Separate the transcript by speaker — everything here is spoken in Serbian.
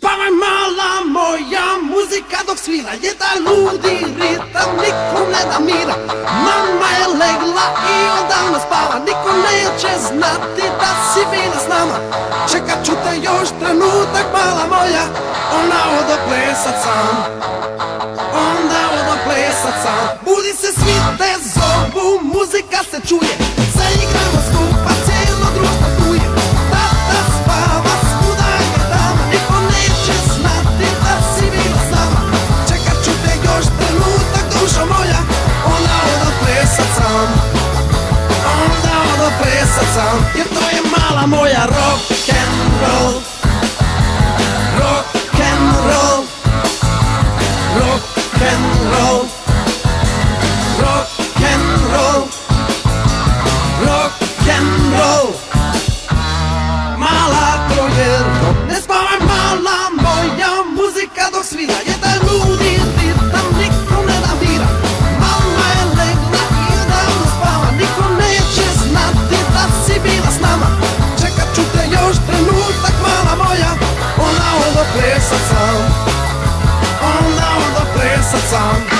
Speaker 1: Spavaj mala moja, muzika dok svira, jedan ludi ritam, niko ne da mira. Mama je legla i odavno spava, niko neće znati da si bila s nama. Čekat ću te još trenutak mala moja, onda odo plesat sam, onda odo plesat sam. Budi se, svi te zovu, muzika se čuje, zaigramo skupa, cijelo društvo tu je. Tata spava, svuda je tama, niko neće znati da si bila s nama. Čekat ću te još trenutak dušo moja, onda odo plesat sam, onda odo plesat sam. Jer to je mala moja rock and roll, rock and roll, rock and roll, rock and roll, rock and roll. Mala to je rock. Ne spavaj mala moja, muzika dok svira, jedan ludi ritam, niko ne da mira. Mama je legla i odavno spava, niko neće znati da si bila s nama. Čekat ću te još trenutak mala moja, onda odo plesat sam, onda odo plesat sam.